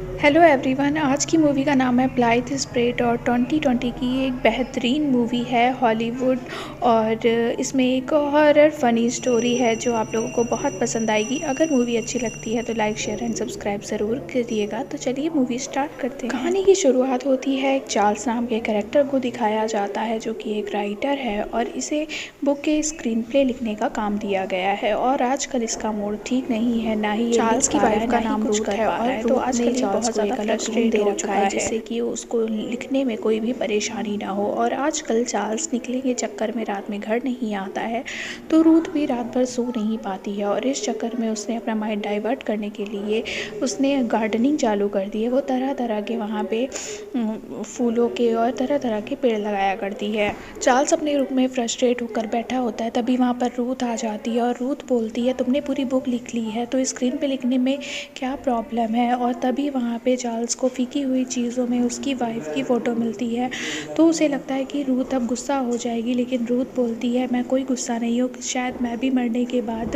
Hello everyone. आज की movie का नाम है ब्लाइथ स्प्रेड और 2020 की एक बेहतरीन मूवी है हॉलीवुड। और इसमें एक हॉरर फनी स्टोरी है जो आप लोगों को बहुत पसंद आएगी। अगर मूवी अच्छी लगती है तो लाइक शेयर एंड सब्सक्राइब ज़रूर करिएगा। तो चलिए मूवी स्टार्ट करते हैं। कहानी की शुरुआत होती है एक चार्ल्स नाम के कैरेक्टर को दिखाया जाता है जो कि एक राइटर है और इसे बुक के स्क्रीन प्ले लिखने का काम दिया गया है। और आजकल इसका मूड ठीक नहीं है, ना ही चार्ल्स की वाइफ का नाम रूथ है और तो आजकल ये बहुत ज़्यादा फ्रस्ट्रेट हो चुका है जिससे कि उसको लिखने में कोई भी परेशानी ना हो। और आजकल चार्ल्स निकलने के चक्कर में रात में घर नहीं आता है, तो रूथ भी रात भर सो नहीं पाती है। और इस चक्कर में उसने अपना माइंड डाइवर्ट करने के लिए उसने गार्डनिंग चालू कर दी है। वो तरह तरह के वहाँ पे फूलों के और तरह तरह के पेड़ लगाया करती है। चार्ल्स अपने रूम में फ्रस्ट्रेट होकर बैठा होता है, तभी वहाँ पर रूथ आ जाती है और रूथ बोलती है तुमने पूरी बुक लिख ली है तो स्क्रीन पे लिखने में क्या प्रॉब्लम है। और तभी वहाँ पे चार्ल्स को फीकी हुई चीज़ों में उसकी वाइफ की फ़ोटो मिलती है, तो उसे लगता है कि रूथ अब गुस्सा हो जाएगी। लेकिन रूथ बोलती है मैं कोई गुस्सा नहीं हूँ, शायद मैं भी मरने के बाद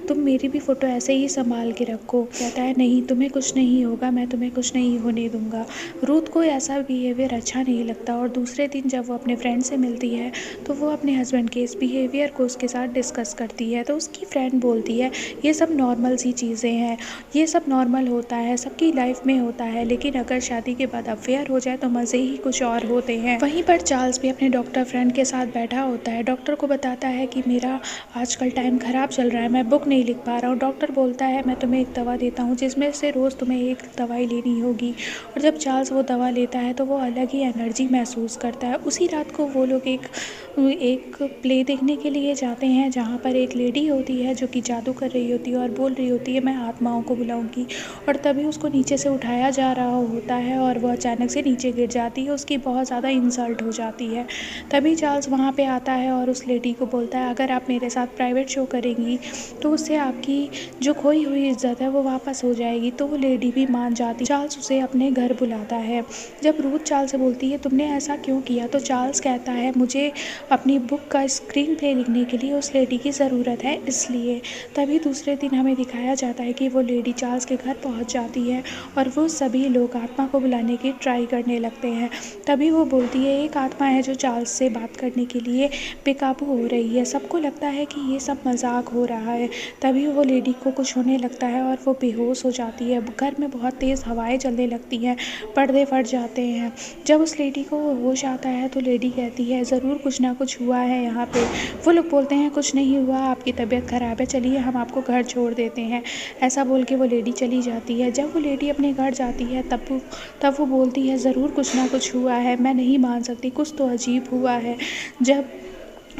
तुम मेरी भी फ़ोटो ऐसे ही संभाल के रखो। कहता है नहीं, तुम्हें कुछ नहीं होगा, मैं तुम्हें कुछ नहीं होने दूंगा। रूथ को ऐसा बिहेवियर अच्छा नहीं लगता और दूसरे दिन जब वो अपने फ्रेंड से मिलती है तो वो अपने हस्बैंड के इस बिहेवियर को उसके साथ डिस्कस करती है। तो उसकी फ्रेंड बोलती है ये सब नॉर्मल सी चीज़ें हैं, ये सब नॉर्मल होता है, सबकी लाइफ में होता है, लेकिन अगर शादी के बाद अफेयर हो जाए तो मज़े ही कुछ और होते हैं। वहीं पर चार्ल्स भी अपने डॉक्टर फ्रेंड के साथ बैठा होता है। डॉक्टर को बताता है कि मेरा आजकल टाइम ख़राब चल रहा है, मैं बुक नहीं लिख पा रहा हूँ। डॉक्टर बोलता है मैं तुम्हें एक दवा देता हूँ जिसमें से रोज़ तुम्हें एक दवाई लेनी होगी। और जब चार्ल्स वो दवा लेता है तो वो अलग ही एनर्जी महसूस करता है। उसी रात को वो लोग एक प्ले देखने के लिए जाते हैं जहाँ पर एक लेडी होती है जो कि जादू कर रही होती है और बोल रही होती है मैं आत्माओं को बुलाऊंगी। और तभी उसको नीचे से उठाया जा रहा होता है और वो अचानक से नीचे गिर जाती है, उसकी बहुत ज़्यादा इंसल्ट हो जाती है। तभी चार्ल्स वहाँ पे आता है और उस लेडी को बोलता है अगर आप मेरे साथ प्राइवेट शो करेंगी तो उससे आपकी जो खोई हुई इज्जत है वो वापस हो जाएगी। तो वो लेडी भी मान जाती। चार्ल्स उसे अपने घर बुलाता है। जब रूथ चार्ल्स से बोलती है तुमने ऐसा क्यों किया, तो चार्ल्स कहता है मुझे अपनी बुक का स्क्रीन प्ले लिखने के लिए उस लेडी की ज़रूरत है, इसलिए। तभी दूसरे दिन हमें दिखाया जाता है कि वो लेडी चार्ल्स के घर पहुंच जाती है और वो सभी लोग आत्मा को बुलाने की ट्राई करने लगते हैं। तभी वो बोलती है एक आत्मा है जो चार्ल्स से बात करने के लिए बेकाबू हो रही है। सबको लगता है कि ये सब मजाक हो रहा है। तभी वो लेडी को कुछ होने लगता है और वो बेहोश हो जाती है। घर में बहुत तेज़ हवाएं चलने लगती हैं, पर्दे फट जाते हैं। जब उस लेडी को होश आता है तो लेडी कहती है ज़रूर कुछ ना कुछ हुआ है यहाँ पे। वो लोग बोलते हैं कुछ नहीं हुआ, आपकी तबीयत ख़राब है, चलिए हम आपको घर छोड़ देते हैं। ऐसा बोल के वो लेडी चली जाती है। जब वो लेडी अपने घर जाती है तब वो बोलती है ज़रूर कुछ ना कुछ हुआ है, मैं नहीं मान सकती, कुछ तो अजीब हुआ है। जब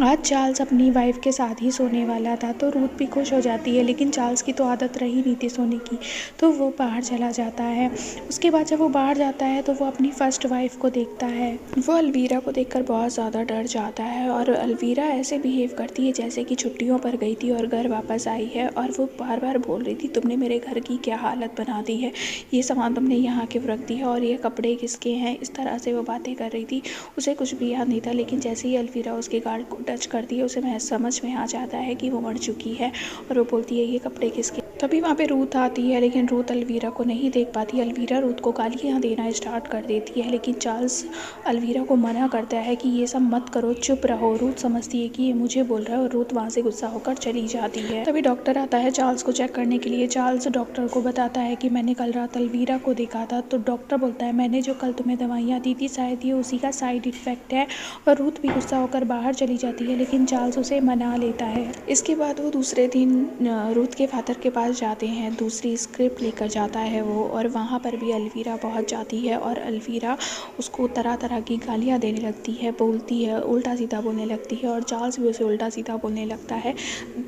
आज चार्ल्स अपनी वाइफ के साथ ही सोने वाला था तो रूथ भी खुश हो जाती है, लेकिन चार्ल्स की तो आदत रही नहीं थी सोने की, तो वो बाहर चला जाता है। उसके बाद जब वो बाहर जाता है तो वो अपनी फर्स्ट वाइफ को देखता है। वो अलवीरा को देखकर बहुत ज़्यादा डर जाता है और अलवीरा ऐसे बिहेव करती है जैसे कि छुट्टियों पर गई थी और घर वापस आई है। और वो बार बार बोल रही थी तुमने मेरे घर की क्या हालत बना दी है, ये सामान तुमने यहाँ क्यों रख दी है और ये कपड़े किसके हैं। इस तरह से वो बातें कर रही थी। उसे कुछ भी याद नहीं था, लेकिन जैसे ही अलवीरा उसके गार्ड को टच करती है उसे महज समझ में आ जाता है कि वो मर चुकी है। और वो बोलती है ये कपड़े किसके। तभी वहाँ पे रूथ आती है, लेकिन रूथ अलवीरा को नहीं देख पाती। अलवीरा रूथ को गालियाँ देना स्टार्ट कर देती है, लेकिन चार्ल्स अलवीरा को मना करता है कि ये सब मत करो, चुप रहो। रूथ समझती है कि ये मुझे बोल रहा है और रूथ वहाँ से गुस्सा होकर चली जाती है। तभी डॉक्टर आता है चार्ल्स को चेक करने के लिए। चार्ल्स डॉक्टर को बताता है कि मैंने कल रात अलवीरा को देखा था। तो डॉक्टर बोलता है मैंने जो कल तुम्हें दवाइयाँ दी थी शायद ये उसी का साइड इफेक्ट है। और रूथ भी गुस्सा होकर बाहर चली जाती है, लेकिन चार्ल्स उसे मना लेता है। इसके बाद वो दूसरे दिन रूथ के फादर के पास जाते हैं, दूसरी स्क्रिप्ट लेकर जाता है वो। और वहाँ पर भी अलवीरा पहुँच जाती है और अलवीरा उसको तरह तरह की गालियाँ देने लगती है, बोलती है, उल्टा सीधा बोलने लगती है। और चार्ल्स भी उसे उल्टा सीधा बोलने लगता है,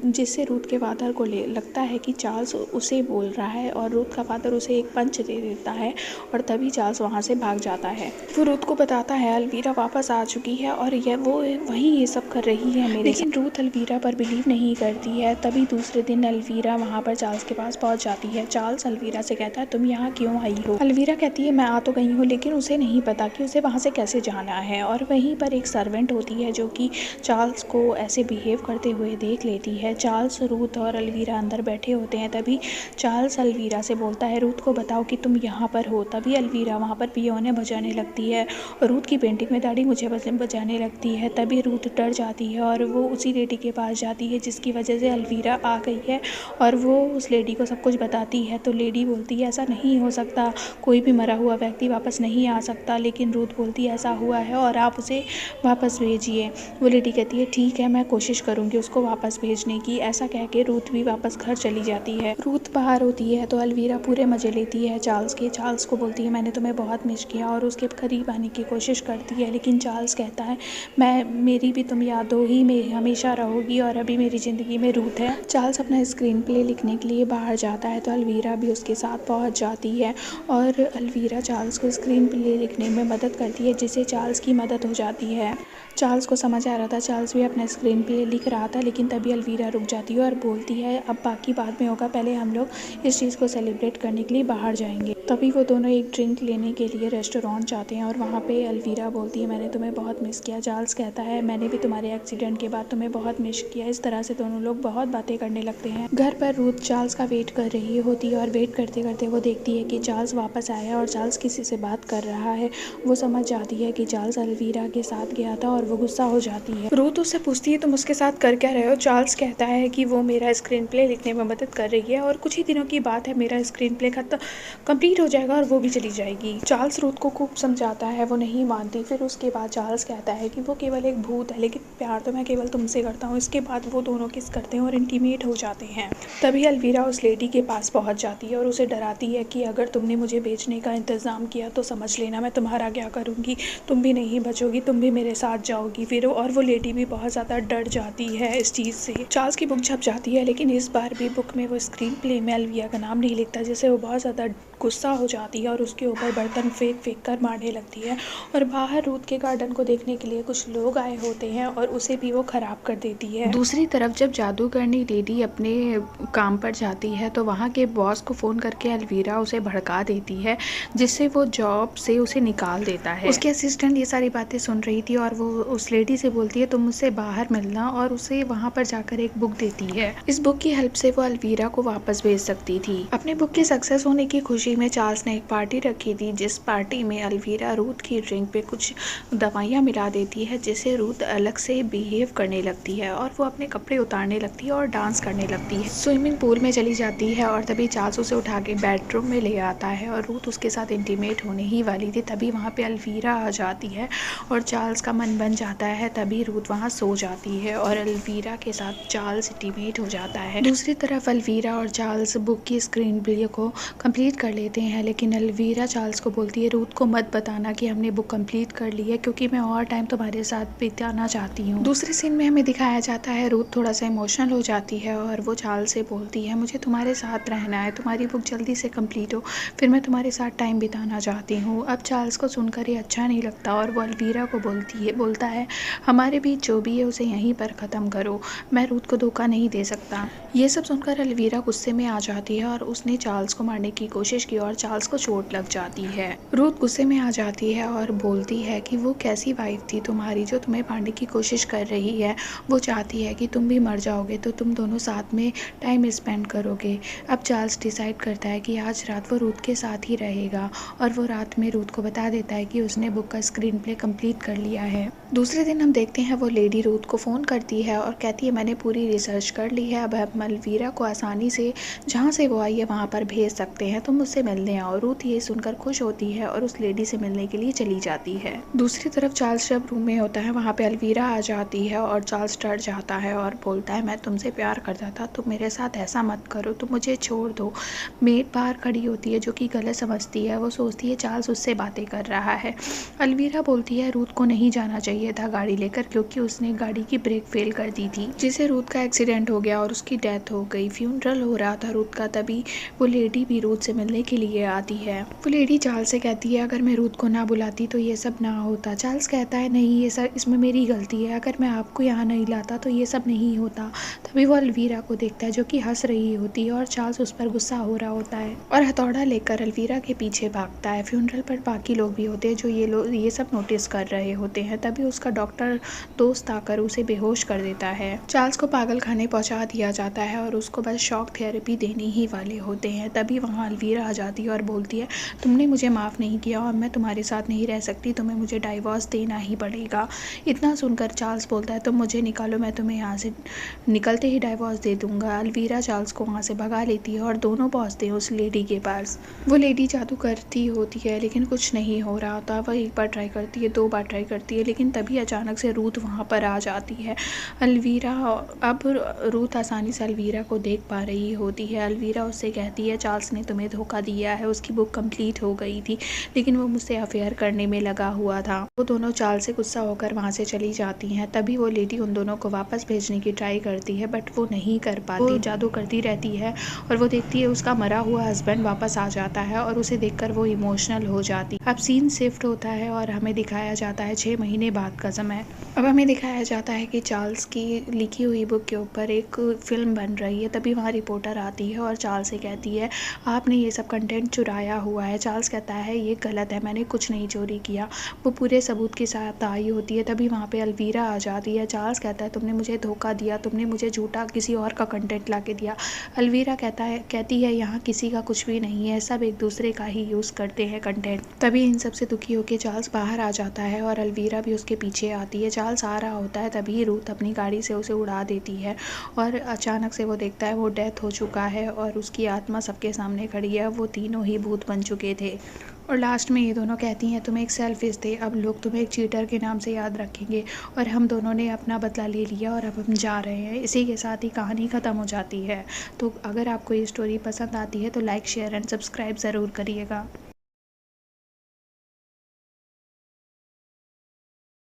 जिससे रूथ के फादर को लगता है कि चार्ल्स उसे बोल रहा है। और रूथ का फादर उसे एक पंच दे देता है और तभी चार्ल्स वहाँ से भाग जाता है। वो रूथ को बताता है अलवीरा वापस आ चुकी है और वो वही ये सब कर रही है मेरे, लेकिन रूथ अलवीरा पर बिलीव नहीं करती है। तभी दूसरे दिन अलवीरा वहाँ पर चार्ल्स के पास पहुंच जाती है। चार्ल्स अलवीरा से कहता है तुम यहाँ क्यों आई हो। अलवीरा कहती है मैं आ तो गई हूँ, लेकिन उसे नहीं पता कि उसे वहाँ से कैसे जाना है। और वहीं पर एक सर्वेंट होती है जो कि चार्ल्स को ऐसे बिहेव करते हुए देख लेती है। चार्ल्स, रूथ और अलवीरा अंदर बैठे होते हैं। तभी चार्ल्स अलवीरा से बोलता है रूथ को बताओ कि तुम यहाँ पर हो। तभी अलवीरा वहाँ पर पियोने बजाने लगती है। रूथ की पेंटिंग में दाढ़ी मुझे बजाने लगती है। तभी रूथ डर जाती है और वो उसी लेडी के पास जाती है जिसकी वजह से अलवीरा आ गई है, और वो उस लेडी को सब कुछ बताती है। तो लेडी बोलती है ऐसा नहीं हो सकता, कोई भी मरा हुआ व्यक्ति वापस नहीं आ सकता। लेकिन रूथ बोलती है ऐसा हुआ है और आप उसे वापस भेजिए। वो लेडी कहती है ठीक है, मैं कोशिश करूँगी उसको वापस भेजने की। ऐसा कह के रूथ भी वापस घर चली जाती है। रूथ बाहर होती है तो अलवीरा पूरे मज़े लेती है चार्ल्स के। चार्ल्स को बोलती है मैंने तुम्हें बहुत मिस किया, और उसके करीब आने की कोशिश करती है। लेकिन चार्ल्स कहता है मेरी भी तुम यादों ही में हमेशा रहोगी, और अभी मेरी ज़िंदगी में रूथ है। चार्ल्स अपना स्क्रीन प्ले लिखने के लिए बाहर जाता है तो अलवीरा भी उसके साथ पहुंच जाती है, और अलवीरा चार्ल्स को स्क्रीन प्ले लिखने में मदद करती है, जिससे चार्ल्स की मदद हो जाती है। चार्ल्स को समझ आ रहा था, चार्ल्स भी अपना स्क्रीन प्ले लिख रहा था, लेकिन तभी अलवीरा रुक जाती है और बोलती है अब बाकी बाद में होगा, पहले हम लोग इस चीज़ को सेलिब्रेट करने के लिए बाहर जाएंगे। तभी वो दोनों एक ड्रिंक लेने के लिए रेस्टोरेंट जाते हैं, और वहाँ पे अलवीरा बोलती है मैंने तुम्हें बहुत मिस किया। चार्ल्स कहता है मैंने भी तुम्हारे एक्सीडेंट के बाद तुम्हें बहुत मिस किया। इस तरह से दोनों लोग बहुत बातें करने लगते हैं। घर पर रूथ चार्ल्स का वेट कर रही होती है, और वेट करते करते वो देखती है कि चार्ल्स वापस आया है और चार्ल्स किसी से बात कर रहा है। वो समझ जाती है कि चार्ल्स अलवीरा के साथ गया था, और वो गुस्सा हो जाती है। रूथ उससे पूछती है तुम उसके साथ कर क्या रहे हो। चार्ल्स कहता है कि वो मेरा स्क्रीन प्ले लिखने में मदद कर रही है, और कुछ ही दिनों की बात है मेरा स्क्रीन प्ले कंप्लीट हो जाएगा और वो भी चली जाएगी। चार्ल्स रूथ को खूब समझाता है, वो नहीं मानती। फिर उसके बाद चार्ल्स कहता है कि वो केवल एक भूत है, लेकिन प्यार तो मैं केवल तुमसे करता हूँ। इसके बाद वो दोनों किस करते हैं और इंटीमेट हो जाते हैं। तभी अलवीरा उस लेडी के पास पहुंच जाती है और उसे डराती है कि अगर तुमने मुझे बेचने का इंतज़ाम किया तो समझ लेना मैं तुम्हारा क्या करूँगी, तुम भी नहीं बचोगी, तुम भी मेरे साथ जाओगी। फिर और वो लेडी भी बहुत ज़्यादा डर जाती है इस चीज़ से। चार्ल्स की बुक छप जाती है, लेकिन इस बार भी बुक में वो स्क्रीन प्ले में अलवीरा का नाम नहीं लिखता, जिससे वो बहुत ज़्यादा गुस्सा हो जाती है और उसके ऊपर बर्तन फेंक कर मारने लगती है। और बाहर रूथ के गार्डन को देखने के लिए कुछ लोग आए होते हैं, और उसे भी वो ख़राब कर देती है। दूसरी तरफ जब जादूगरनी लेडी अपने काम पर जाती है तो वहाँ के बॉस को फ़ोन करके अलवीरा उसे भड़का देती है, जिससे वो जॉब से उसे निकाल देता है। उसके असिस्टेंट ये सारी बातें सुन रही थी, और वो उस लेडी से बोलती है तुम मुझसे बाहर मिलना, और उसे वहाँ पर जाकर एक बुक देती है। इस बुक की हेल्प से वो अलवीरा को वापस भेज सकती थी। अपने बुक के सक्सेस होने की खुशी में चार्ल्स ने एक पार्टी रखी थी, जिस पार्टी में अलवीरा रूथ की ड्रिंक पे कुछ दवाइयाँ मिला देती है, जिससे रूथ अलग से बिहेव करने लगती है, और वो अपने कपड़े उतारने लगती है और डांस करने लगती है। स्विमिंग पूल में चली जाती है, और तभी चार्ल्स उसे उठा के बेडरूम में ले आता है, और रूथ उसके साथ इंटीमेट होने ही वाली थी। तभी वहाँ पे अलवीरा आ जाती है और चार्ल्स का मन बन जाता है। तभी रूथ वहाँ सो जाती है और अलवीरा के साथ चार्ल्स इंटीमेट हो जाता है। दूसरी तरफ अलवीरा और चार्ल्स बुक की स्क्रीन प्ले को कंप्लीट कर लेते हैं, लेकिन अलवीरा चार्ल्स को बोलती है रूथ को मत बताना कि हमने बुक कंप्लीट कर ली है, क्योंकि मैं और टाइम तुम्हारे साथ बिताना चाहती हूँ। दूसरे सीन में हमें दिखाया जाता है रूथ थोड़ा सा इमोशनल हो जाती है, और वो चार्ल्स से बोलती है मुझे तुम्हारे साथ रहना है, तुम्हारी बुक जल्दी से कंप्लीट हो, फिर मैं तुम्हारे साथ टाइम बिताना चाहती हूँ। अब चार्ल्स को सुनकर ये अच्छा नहीं लगता, और वो अलवीरा को बोलता है हमारे बीच जो भी है उसे यहीं पर ख़त्म करो, मैं रूथ को धोखा नहीं दे सकता। ये सब सुनकर अलवीरा गुस्से में आ जाती है, और उसने चार्ल्स को मारने की कोशिश की और चार्ल्स को चोट लग जाती है। रूथ गुस्से में आ जाती है और बोलती है कि वो कैसी वाइफ थी तुम्हारी जो तुम्हें मारने की कोशिश कर रही है। वो चाहती है कि तुम भी मर जाओगे तो तुम दोनों साथ में टाइम स्पेंड करोगे। अब चार्ल्स डिसाइड करता है कि आज रात वो रूथ के साथ ही रहेगा, और वो रात में रूथ को बता देता है कि उसने बुक का स्क्रीन प्ले कंप्लीट कर लिया है। दूसरे दिन हम देखते हैं वो लेडी रूथ को फ़ोन करती है और कहती है मैंने पूरी रिसर्च कर ली है, अब हम अलवीरा को आसानी से जहाँ से वो आई है वहाँ पर भेज सकते हैं, तुम मुझसे मिलने आओ। रूथ ये सुनकर खुश होती है और उस लेडी से मिलने के लिए चली जाती है। दूसरी तरफ चार्ल्स जब रूम में होता है वहाँ पे अलवीरा आ जाती है, और चार्ल्स डर जाता है और बोलता है मैं तुमसे प्यार करता था, तुम मेरे साथ ऐसा मत करो, तुम मुझे छोड़ दो। मेड बाहर खड़ी होती है जो कि गलत समझती है, वो सोचती है चार्ल्स उससे बातें कर रहा है। अलवीरा बोलती है रूथ को नहीं जाना चाहिए था गाड़ी लेकर, क्योंकि उसने गाड़ी की ब्रेक फेल कर दी थी, जिससे रूथ का एक्सीडेंट हो गया और उसकी डेथ डेथ हो गई। फ्यूनरल हो रहा था रूथ का, तभी वो लेडी भी रूथ से मिलने के लिए आती है। वो लेडी चार्ल्स से कहती है अगर मैं रूथ को ना बुलाती तो ये सब ना होता। चार्ल्स कहता है नहीं, ये सब इसमें मेरी गलती है, अगर मैं आपको यहाँ नहीं लाता तो ये सब नहीं होता। तभी वो अलवीरा को देखता है जो कि हंस रही होती है और चार्ल्स उस पर गुस्सा हो रहा होता है और हथौड़ा लेकर अलवीरा के पीछे भागता है। फ्यूनरल पर बाकी लोग भी होते हैं जो ये सब नोटिस कर रहे होते हैं। तभी उसका डॉक्टर दोस्त आकर उसे बेहोश कर देता है। चार्ल्स को पागल खाने पहुंचा दिया जाता है और उसको बस शॉक थेरेपी देने ही वाले होते हैं। तभी वहाँ अलवीरा आ जाती है और बोलती है तुमने मुझे माफ़ नहीं किया और मैं तुम्हारे साथ नहीं रह सकती, तुम्हें मुझे डाइवोर्स देना ही पड़ेगा। इतना सुनकर चार्ल्स बोलता है तुम मुझे निकालो, मैं तुम्हें यहाँ से निकलते ही डाइवोर्स दे दूंगा। अलवीरा चार्ल्स को वहाँ से भगा लेती है और दोनों पहुँचते हैं उस लेडी के पास। वो लेडी जादू करती होती है लेकिन कुछ नहीं हो रहा होता। वह एक बार ट्राई करती है, 2 बार ट्राई करती है, लेकिन तभी अचानक से रूथ वहाँ पर आ जाती है। अलवीरा अब रूथ आसानी से अलवीरा को देख पा रही होती है। अलवीरा उससे कहती है चार्ल्स ने तुम्हें धोखा दिया है, उसकी बुक कंप्लीट हो गई थी लेकिन वो मुझसे अफेयर करने में लगा हुआ था। वो दोनों चार्ल्स से गुस्सा होकर वहाँ से चली जाती हैं। तभी वो लेडी उन दोनों को वापस भेजने की ट्राई करती है बट वो नहीं कर पाती, जादू करती रहती है और वो देखती है उसका मरा हुआ हस्बैंड वापस आ जाता है और उसे देखकर वो इमोशनल हो जाती। अब सीन शिफ्ट होता है और हमें दिखाया जाता है 6 महीने बाद का समय। अब हमें दिखाया जाता है कि चार्ल्स की लिखी हुई बुक के ऊपर एक फिल्म बन रही है। तभी वहाँ रिपोर्टर आती है और चार्ल्स से कहती है आपने ये सब कंटेंट चुराया हुआ है। चार्ल्स कहता है ये गलत है, मैंने कुछ नहीं चोरी किया। वो पूरे सबूत के साथ आई होती है। तभी वहाँ पे अलवीरा आ जाती है। चार्ल्स कहता है तुमने मुझे धोखा दिया, तुमने मुझे झूठा किसी और का कंटेंट ला के दिया। अलवीरा कहती है यहाँ किसी का कुछ भी नहीं है, सब एक दूसरे का ही यूज़ करते हैं कंटेंट। तभी इन सब से दुखी होकर चार्ल्स बाहर आ जाता है और अलवीरा भी उसके पीछे आती है। चार्ल्स आ रहा होता है तभी रूथ अपनी गाड़ी से उसे उड़ा देती है और अचानक से वो देखता है वो डेथ हो चुका है और उसकी आत्मा सबके सामने खड़ी है। वो तीनों ही भूत बन चुके थे और लास्ट में ये दोनों कहती हैं तुम एक सेल्फिश थे, अब लोग तुम्हें एक चीटर के नाम से याद रखेंगे और हम दोनों ने अपना बदला ले लिया और अब हम जा रहे हैं। इसी के साथ ही कहानी ख़त्म हो जाती है। तो अगर आपको ये स्टोरी पसंद आती है तो लाइक शेयर एंड सब्सक्राइब ज़रूर करिएगा।